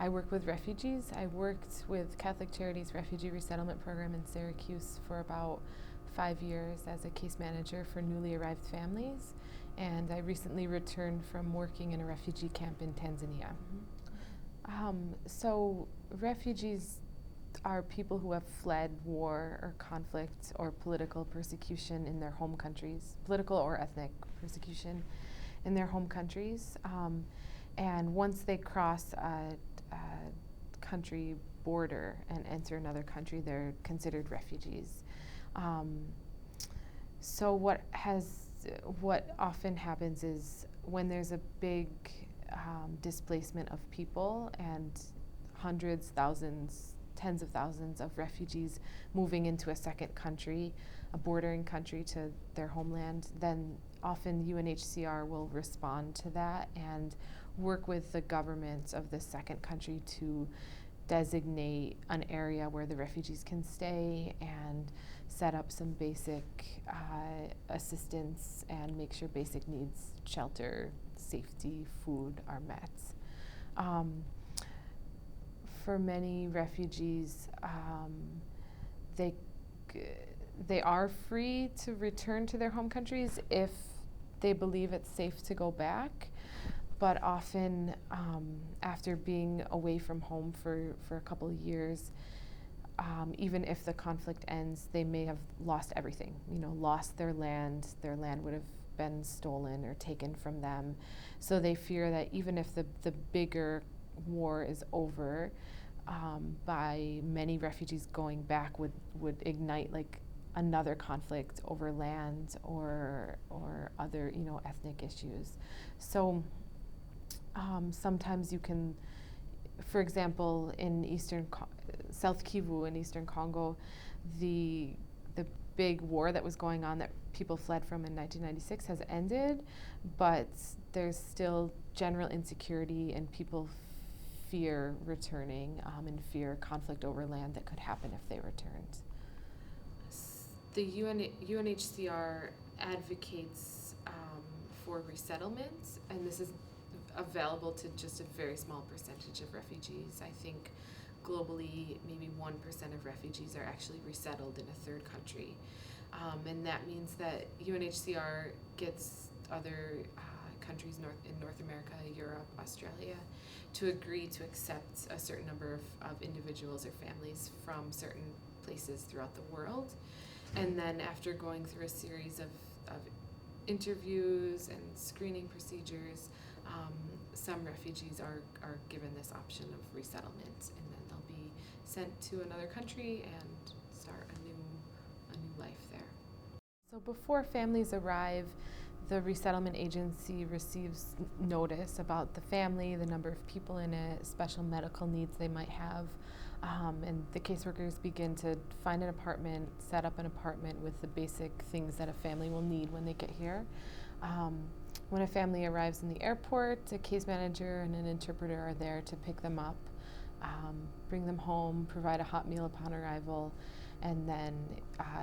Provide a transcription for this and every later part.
I work with refugees. I worked with Catholic Charities Refugee Resettlement Program in Syracuse for about 5 years as a case manager for newly arrived families, and I recently returned from working in a refugee camp in Tanzania. So refugees are people who have fled war or conflict or political persecution in their home countries, political or ethnic persecution in their home countries. And once they cross a country border and enter another country, they're considered refugees. So what often happens is when there's a big displacement of people and hundreds, thousands, tens of thousands of refugees moving into a second country, a bordering country to their homeland, then often UNHCR will respond to that and work with the government of the second country to designate an area where the refugees can stay and set up some basic assistance and make sure basic needs, shelter, safety, food are met. For many refugees, they are free to return to their home countries if they believe it's safe to go back. But often, after being away from home for a couple of years, even if the conflict ends, they may have lost everything, lost their land. Their land would have been stolen or taken from them. So they fear that even if the bigger war is over, by many refugees going back would ignite like another conflict over land or other ethnic issues. So sometimes you can, for example, in South Kivu in eastern Congo, the big war that was going on that people fled from in 1996 has ended, but there's still general insecurity and people fear returning and fear conflict over land that could happen if they returned. The UNHCR advocates for resettlement, and this is available to just a very small percentage of refugees. I think globally, maybe 1% of refugees are actually resettled in a third country. And that means that UNHCR gets other countries in North America, Europe, Australia, to agree to accept a certain number of individuals or families from certain places throughout the world. And then after going through a series of interviews and screening procedures, some refugees are given this option of resettlement, and then they'll be sent to another country and start a new life there. So before families arrive, the resettlement agency receives notice about the family, the number of people in it, special medical needs they might have, and the caseworkers begin to find an apartment, set up an apartment with the basic things that a family will need when they get here. When a family arrives in the airport, a case manager and an interpreter are there to pick them up, bring them home, provide a hot meal upon arrival, and then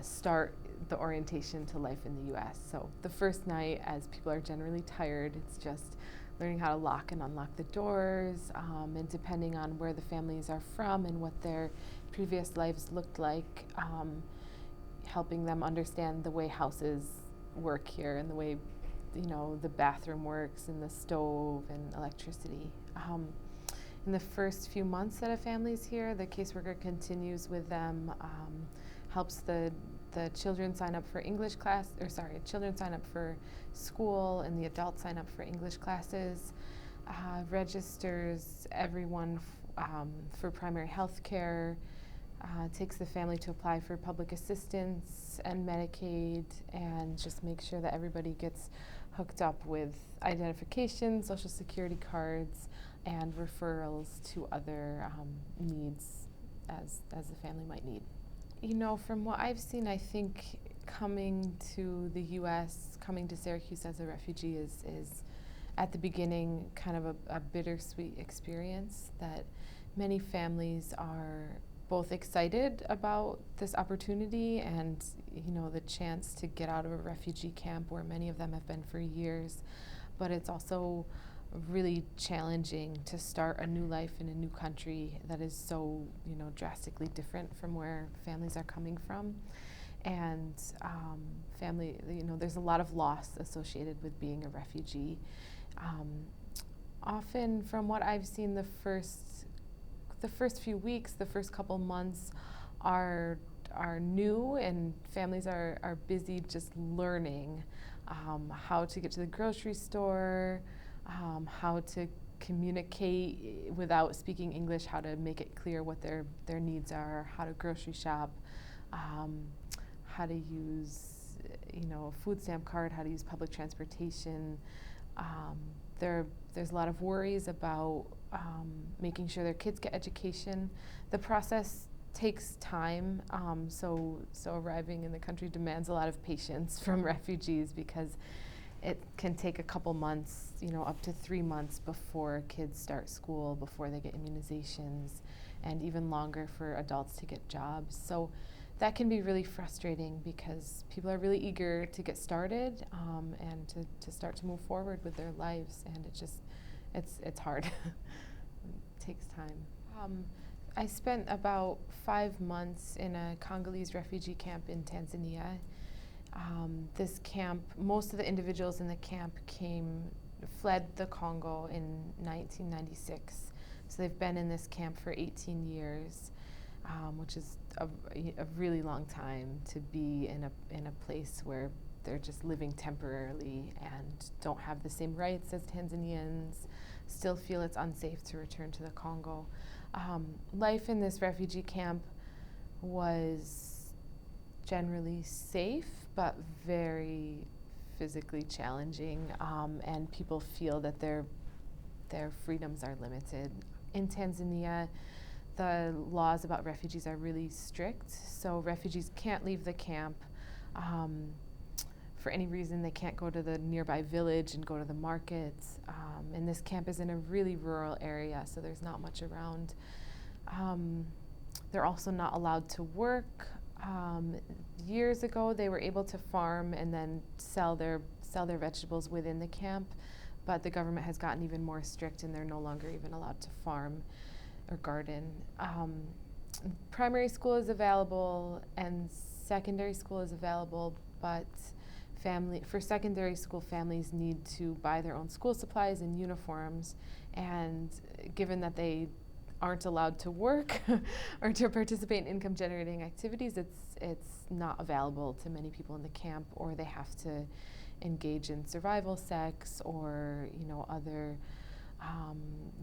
start the orientation to life in the U.S. So the first night, as people are generally tired, it's just learning how to lock and unlock the doors, and depending on where the families are from and what their previous lives looked like, helping them understand the way houses work here and the way the bathroom works and the stove and electricity. In the first few months that a family's here, the caseworker continues with them, helps the children sign up for children sign up for school, and the adults sign up for English classes, registers everyone for primary health care, takes the family to apply for public assistance and Medicaid, and just make sure that everybody gets hooked up with identification, social security cards, and referrals to other needs as the family might need. From what I've seen, I think coming to the U.S., coming to Syracuse as a refugee is at the beginning kind of a bittersweet experience, that many families are both excited about this opportunity and the chance to get out of a refugee camp where many of them have been for years, but it's also really challenging to start a new life in a new country that is so, drastically different from where families are coming from. And family, there's a lot of loss associated with being a refugee. Often, from what I've seen, the first few weeks, the first couple months are new, and families are busy just learning how to get to the grocery store, how to communicate without speaking English, how to make it clear what their needs are, how to grocery shop, how to use a food stamp card, how to use public transportation. There's a lot of worries about making sure their kids get education. The process takes time, so arriving in the country demands a lot of patience from refugees, because it can take a couple months, up to 3 months before kids start school, before they get immunizations, and even longer for adults to get jobs. So that can be really frustrating, because people are really eager to get started and to start to move forward with their lives, and it's hard. It takes time. I spent about 5 months in a Congolese refugee camp in Tanzania. This camp, most of the individuals in the camp fled the Congo in 1996. So they've been in this camp for 18 years, which is a really long time to be in a place where they're just living temporarily and don't have the same rights as Tanzanians, still feel it's unsafe to return to the Congo. Life in this refugee camp was generally safe, but very physically challenging, and people feel that their freedoms are limited. In Tanzania, the laws about refugees are really strict, so refugees can't leave the camp. For any reason, they can't go to the nearby village and go to the markets. And this camp is in a really rural area, so there's not much around. They're also not allowed to work. Years ago, they were able to farm and then sell their vegetables within the camp, but the government has gotten even more strict, and they're no longer even allowed to farm or garden. Primary school is available and secondary school is available, but for secondary school, families need to buy their own school supplies and uniforms, and given that they aren't allowed to work or to participate in income generating activities, it's not available to many people in the camp, or they have to engage in survival sex or other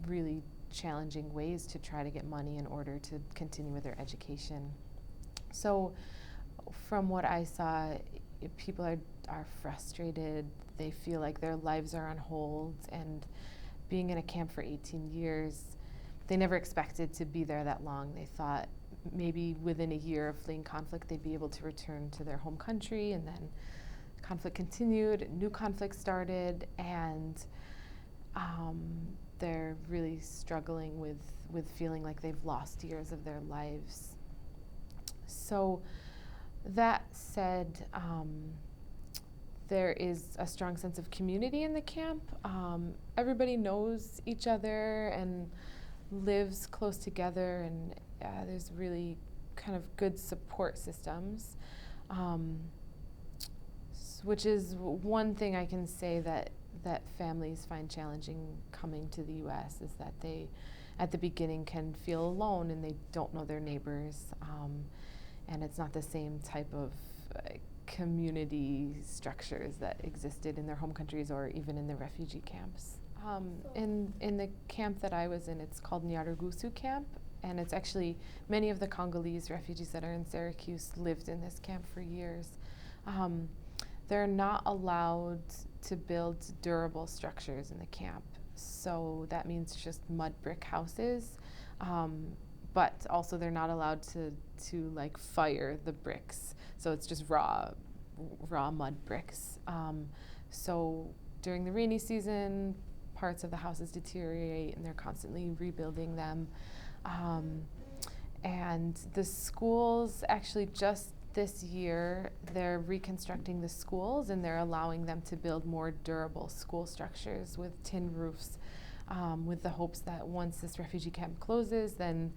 really challenging ways to try to get money in order to continue with their education. So from what I saw, people are frustrated. They feel like their lives are on hold, and being in a camp for 18 years, they never expected to be there that long. They thought maybe within a year of fleeing conflict, they'd be able to return to their home country, and then conflict continued, new conflict started, and they're really struggling with feeling like they've lost years of their lives. So that said, there is a strong sense of community in the camp. Everybody knows each other and lives close together, and there's really kind of good support systems, which is one thing I can say that families find challenging coming to the U.S. is that they, at the beginning, can feel alone and they don't know their neighbors, and it's not the same type of community structures that existed in their home countries or even in the refugee camps. In the camp that I was in, it's called Nyarugusu camp, and it's actually many of the Congolese refugees that are in Syracuse lived in this camp for years. They're not allowed to build durable structures in the camp, so that means just mud brick houses, but also they're not allowed to like fire the bricks, so it's just raw mud bricks. So during the rainy season, parts of the houses deteriorate, and they're constantly rebuilding them. And the schools actually just this year they're reconstructing the schools and they're allowing them to build more durable school structures with tin roofs, with the hopes that once this refugee camp closes, then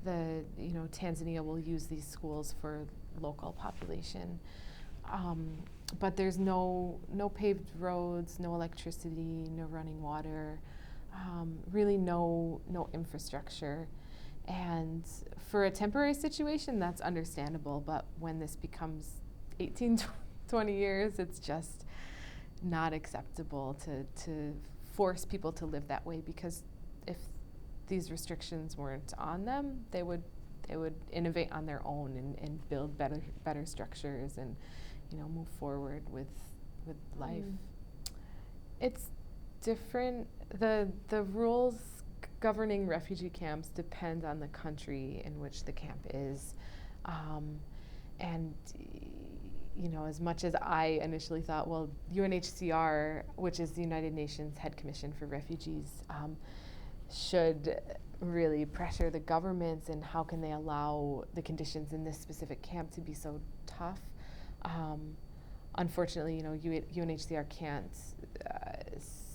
Tanzania will use these schools for local population. But there's no paved roads, no electricity, no running water, really no infrastructure. And for a temporary situation, that's understandable, but when this becomes 18, 20 years, it's just not acceptable to force people to live that way, because if these restrictions weren't on them, they would innovate on their own and build better structures and move forward with life. It's different. The rules governing refugee camps depend on the country in which the camp is, and as much as I initially thought, well, UNHCR, which is the United Nations Head Commission for Refugees, should really pressure the governments, and how can they allow the conditions in this specific camp to be so tough. Unfortunately, UNHCR can't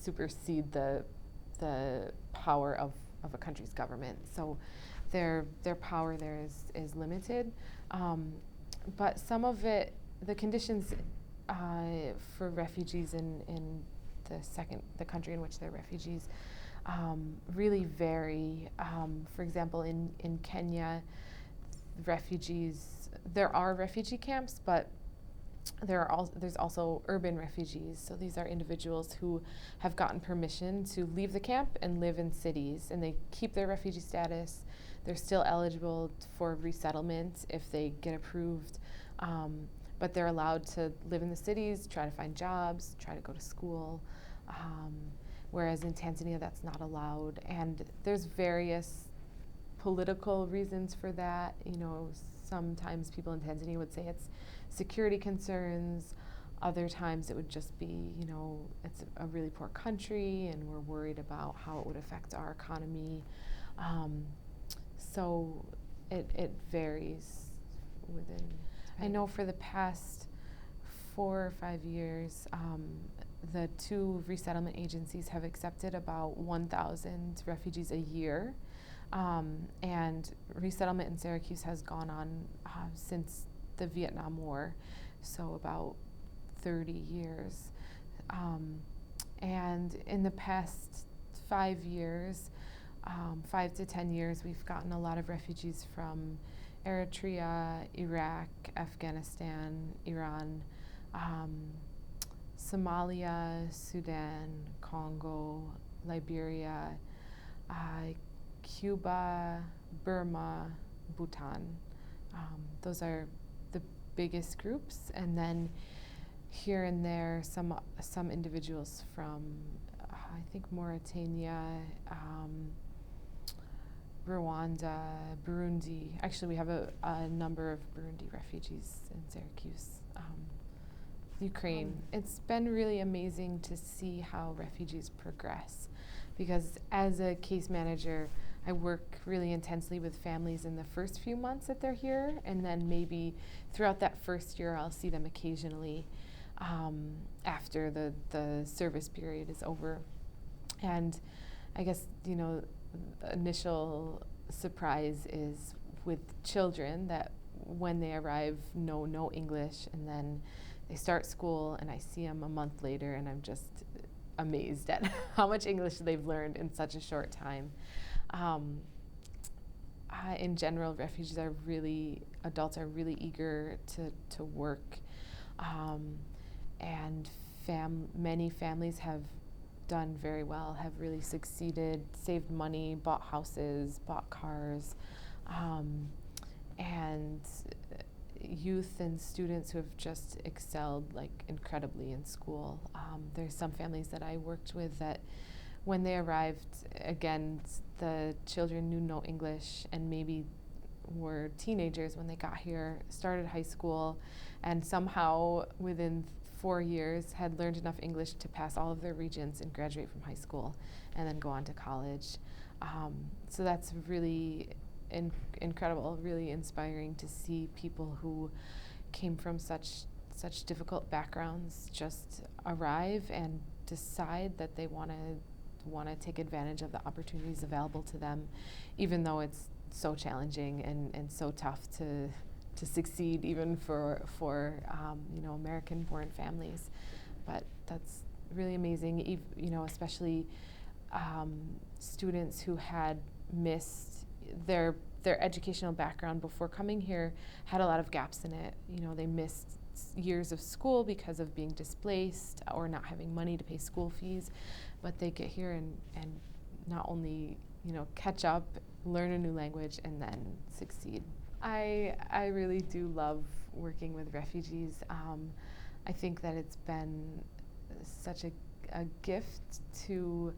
supersede the power of a country's government, so their power there is limited. But some of it, the conditions for refugees in the country in which they're refugees, really vary. For example, in Kenya, there are refugee camps, but there's also urban refugees. So these are individuals who have gotten permission to leave the camp and live in cities, and they keep their refugee status. They're still eligible for resettlement if they get approved, but they're allowed to live in the cities, try to find jobs, try to go to school, whereas in Tanzania that's not allowed. And there's various political reasons for that. Sometimes people in Tanzania would say it's security concerns. Other times it would just be, it's a really poor country and we're worried about how it would affect our economy. So it varies within. Right. I know for the past 4 or 5 years, the 2 resettlement agencies have accepted about 1,000 refugees a year. And resettlement in Syracuse has gone on since the Vietnam War, so about 30 years. And in the past 5 years, 5 to 10 years, we've gotten a lot of refugees from Eritrea, Iraq, Afghanistan, Iran, Somalia, Sudan, Congo, Liberia, Cuba, Burma, Bhutan. Those are the biggest groups, and then here and there some individuals from I think Mauritania, Rwanda, Burundi. Actually, we have a number of Burundi refugees in Syracuse. Ukraine. It's been really amazing to see how refugees progress, because as a case manager, I work really intensely with families in the first few months that they're here, and then maybe throughout that first year I'll see them occasionally after the service period is over. And I guess, the initial surprise is with children that when they arrive know no English, and then they start school and I see them a month later and I'm just amazed at how much English they've learned in such a short time. In general, adults are really eager to work, and many families have done very well, have really succeeded, saved money, bought houses, bought cars, and youth and students who have just excelled incredibly in school. There's some families that I worked with that when they arrived, again, the children knew no English and maybe were teenagers when they got here, started high school, and somehow within 4 years had learned enough English to pass all of their regions and graduate from high school and then go on to college. So that's really incredible, really inspiring to see people who came from such difficult backgrounds just arrive and decide that they want to take advantage of the opportunities available to them, even though it's so challenging and so tough to succeed, even for American-born families. But that's really amazing, especially students who had missed their educational background before coming here had a lot of gaps in it. They missed years of school because of being displaced or not having money to pay school fees, but they get here and not only catch up, learn a new language, and then succeed. I really do love working with refugees. I think that it's been such a gift to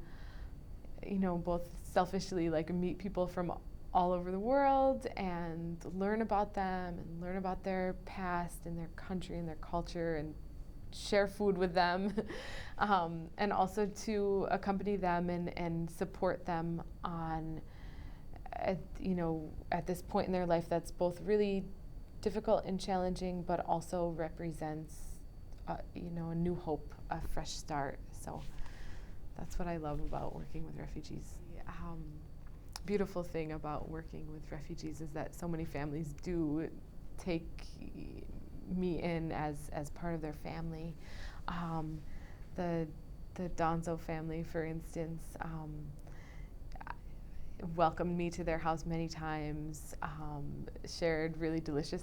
both selfishly meet people from all over the world and learn about them and learn about their past and their country and their culture and share food with them, and also to accompany them and support them on at this point in their life that's both really difficult and challenging, but also represents a new hope, a fresh start. So that's what I love about working with refugees. Beautiful thing about working with refugees is that so many families do take me in as part of their family. The Donzo family, for instance, welcomed me to their house many times, shared really delicious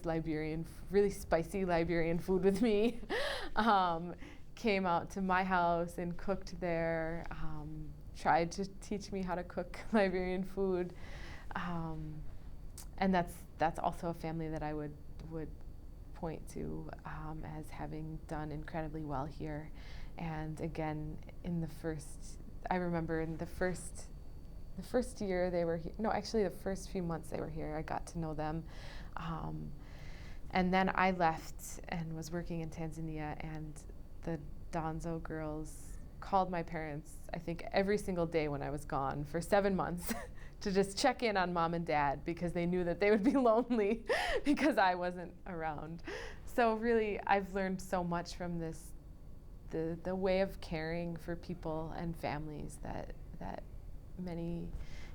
really spicy Liberian food with me, came out to my house and cooked there, tried to teach me how to cook Liberian food, and that's also a family that I would point to as having done incredibly well here. And again, I remember in the first year they were here, no, actually the first few months they were here, I got to know them. And then I left and was working in Tanzania, and the Donzo girls called my parents, I think, every single day when I was gone for 7 months to just check in on mom and dad, because they knew that they would be lonely because I wasn't around. So really, I've learned so much from this, the way of caring for people and families that many,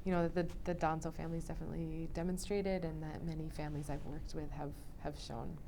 the Donzo families definitely demonstrated, and that many families I've worked with have shown.